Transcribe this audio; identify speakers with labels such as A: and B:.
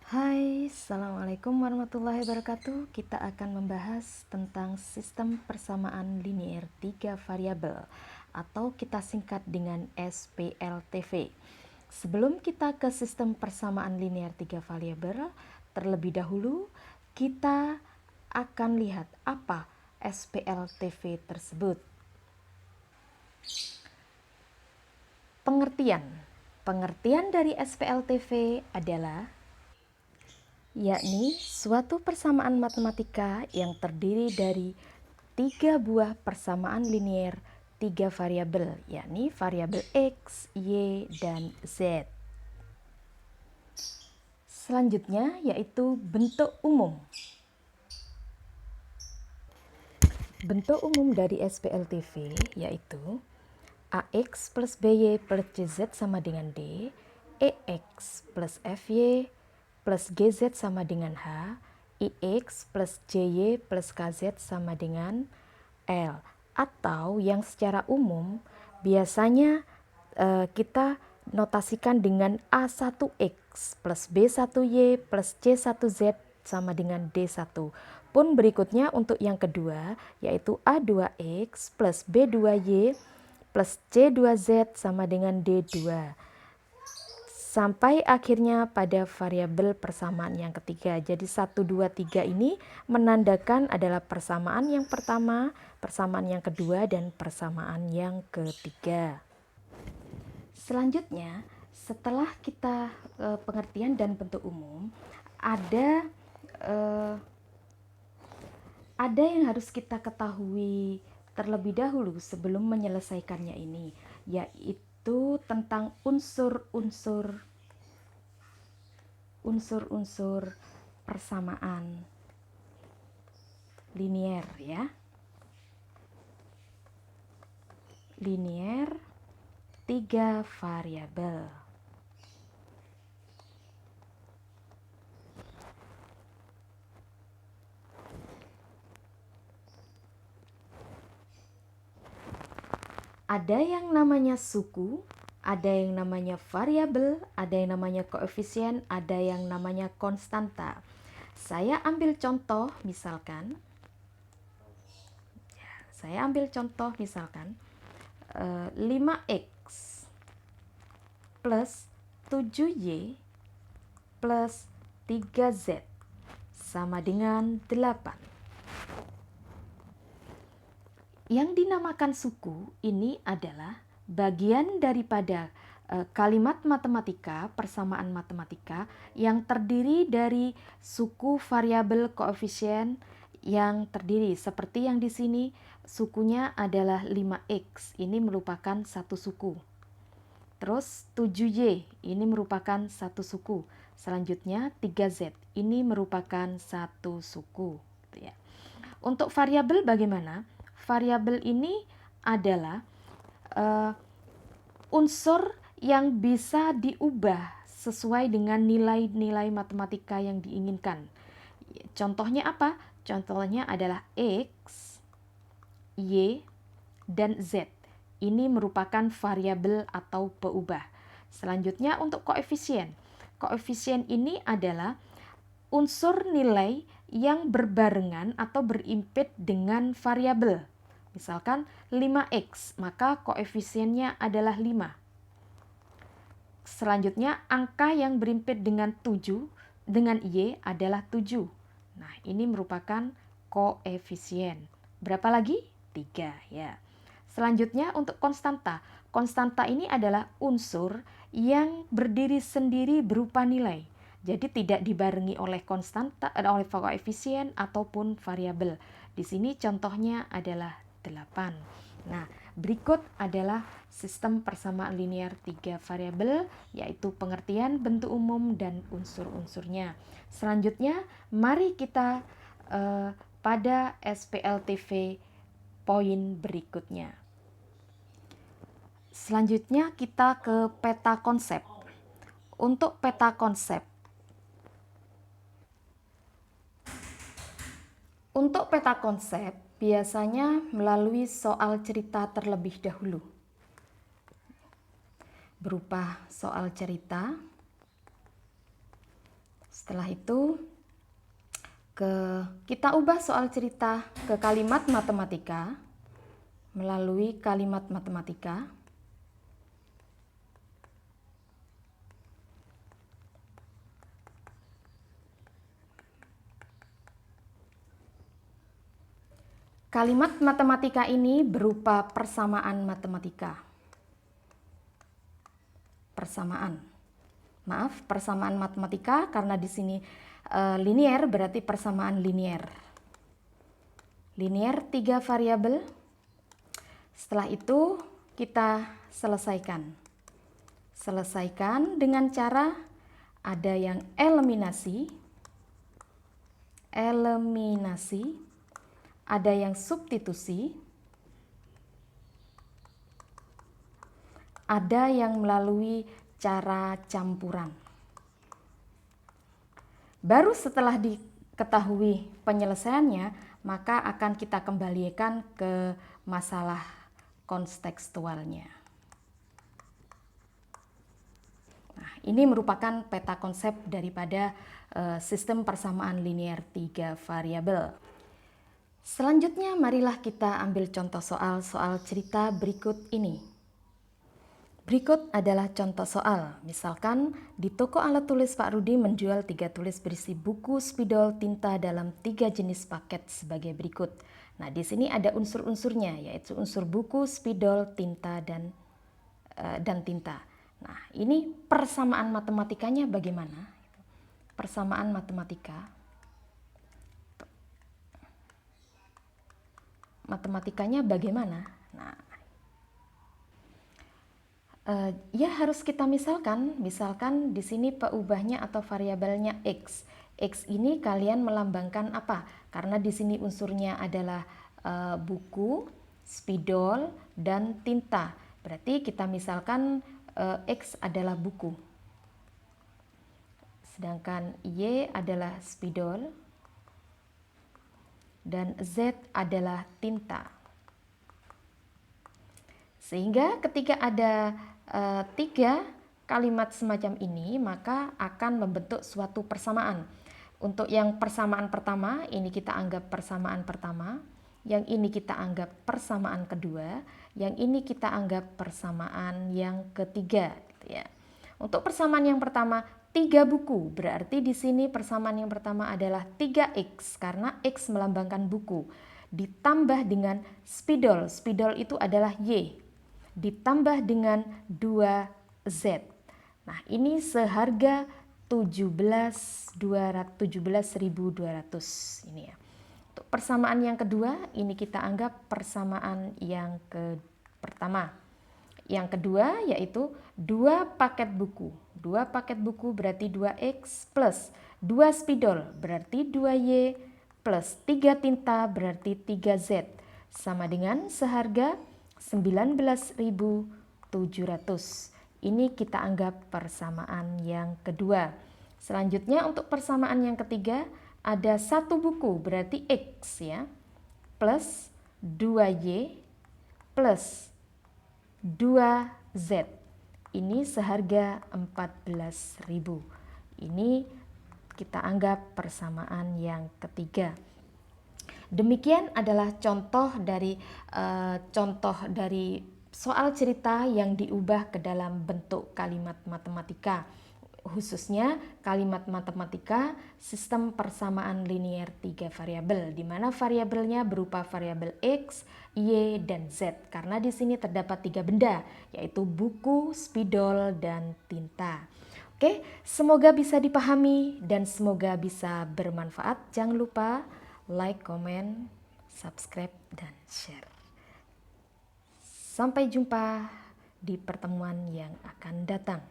A: Hai, Assalamualaikum warahmatullahi wabarakatuh. Kita akan membahas tentang sistem persamaan linear 3 variabel atau kita singkat dengan SPLTV. Sebelum kita ke sistem persamaan linear 3 variabel, terlebih dahulu kita akan lihat apa SPLTV tersebut. Pengertian dari SPLTV adalah yakni suatu persamaan matematika yang terdiri dari 3 buah persamaan linear 3 variabel, yakni variabel X, Y, dan Z. Selanjutnya yaitu bentuk umum. Bentuk umum dari SPLTV yaitu AX plus BY plus CZ sama dengan D, EX plus FY plus GZ sama dengan H, IX plus JY plus KZ sama dengan L. Atau yang secara umum biasanya kita notasikan dengan A1X plus B1Y plus C1Z sama dengan D1. Pun berikutnya untuk yang kedua yaitu A2X plus B2Y plus C2Z sama dengan D2. Sampai akhirnya pada variabel persamaan yang ketiga. Jadi 1, 2, 3 ini menandakan adalah persamaan yang pertama, persamaan yang kedua, dan persamaan yang ketiga. Selanjutnya, setelah kita pengertian dan bentuk umum, ada yang harus kita ketahui terlebih dahulu sebelum menyelesaikannya ini, yaitu tentang unsur-unsur persamaan linear ya. Linear 3 variabel. Ada yang namanya suku, ada yang namanya variabel, ada yang namanya koefisien, ada yang namanya konstanta. Saya ambil contoh misalkan 5x plus 7y plus 3z sama dengan 8. Yang dinamakan suku ini adalah bagian daripada kalimat matematika, persamaan matematika yang terdiri dari suku variabel koefisien yang terdiri seperti yang di sini sukunya adalah 5x, ini merupakan satu suku. Terus 7y ini merupakan satu suku. Selanjutnya 3z ini merupakan satu suku, gitu ya. Untuk variabel bagaimana? Variabel ini adalah unsur yang bisa diubah sesuai dengan nilai-nilai matematika yang diinginkan. Contohnya apa? Contohnya adalah X, Y, dan Z. Ini merupakan variabel atau peubah. Selanjutnya untuk koefisien. Koefisien ini adalah unsur nilai yang berbarengan atau berimpit dengan variabel. Misalkan 5x, maka koefisiennya adalah 5. Selanjutnya angka yang berimpit dengan 7 dengan y adalah 7. Nah, ini merupakan koefisien. Berapa lagi? 3 ya. Selanjutnya untuk konstanta. Konstanta ini adalah unsur yang berdiri sendiri berupa nilai. Jadi tidak dibarengi oleh konstanta, oleh koefisien ataupun variabel. Di sini contohnya adalah 8. Nah, berikut adalah sistem persamaan linear 3 variabel, yaitu pengertian, bentuk umum, dan unsur-unsurnya. Selanjutnya, mari kita pada SPLTV poin berikutnya. Selanjutnya kita ke peta konsep. Untuk peta konsep, biasanya melalui soal cerita terlebih dahulu. Berupa soal cerita. Setelah itu kita ubah soal cerita ke kalimat matematika melalui kalimat matematika. Kalimat matematika ini berupa persamaan matematika. Persamaan matematika karena di sini linear berarti persamaan linear. Linear 3 variabel. Setelah itu kita selesaikan. Selesaikan dengan cara ada yang eliminasi, ada yang substitusi, ada yang melalui cara campuran. Baru setelah diketahui penyelesaiannya, maka akan kita kembalikan ke masalah kontekstualnya. Nah, ini merupakan peta konsep daripada sistem persamaan linear 3 variabel. Selanjutnya, marilah kita ambil contoh soal cerita berikut ini. Berikut adalah contoh soal. Misalkan di toko alat tulis Pak Rudi menjual 3 tulis berisi buku, spidol, tinta dalam 3 jenis paket sebagai berikut. Nah, di sini ada unsur-unsurnya, yaitu unsur buku, spidol, tinta, dan tinta. Nah, ini persamaan matematikanya bagaimana? Persamaan matematikanya bagaimana? Nah, ya harus kita misalkan di sini peubahnya atau variabelnya X. X ini kalian melambangkan apa? Karena di sini unsurnya adalah buku, spidol, dan tinta. Berarti kita misalkan X adalah buku. Sedangkan Y adalah spidol dan Z adalah tinta. Sehingga ketika ada 3 kalimat semacam ini, maka akan membentuk suatu persamaan. Untuk yang persamaan pertama, ini kita anggap persamaan pertama. Yang ini kita anggap persamaan kedua. Yang ini kita anggap persamaan yang ketiga. Gitu ya. Untuk persamaan yang pertama, 3 buku. Berarti di sini persamaan yang pertama adalah 3X, karena X melambangkan buku. Ditambah dengan spidol. Spidol itu adalah Y. Ditambah dengan 2Z. Nah, ini seharga 17.200 ini ya. Untuk persamaan yang kedua, ini kita anggap persamaan yang pertama. Yang kedua yaitu 2 paket buku. 2 paket buku berarti 2X plus 2 spidol berarti 2Y plus 3 tinta berarti 3Z. Sama dengan seharga 19.700. Ini kita anggap persamaan yang kedua. Selanjutnya untuk persamaan yang ketiga ada 1 buku berarti X ya. Plus 2Y plus 2Z. Ini seharga 14.000. Ini kita anggap persamaan yang ketiga. Demikian adalah contoh dari soal cerita yang diubah ke dalam bentuk kalimat matematika. Khususnya kalimat matematika sistem persamaan linear 3 variabel, di mana variabelnya berupa variabel X, Y, dan Z. Karena di sini terdapat 3 benda, yaitu buku, spidol, dan tinta. Oke, semoga bisa dipahami dan semoga bisa bermanfaat. Jangan lupa like, comment, subscribe, dan share. Sampai jumpa di pertemuan yang akan datang.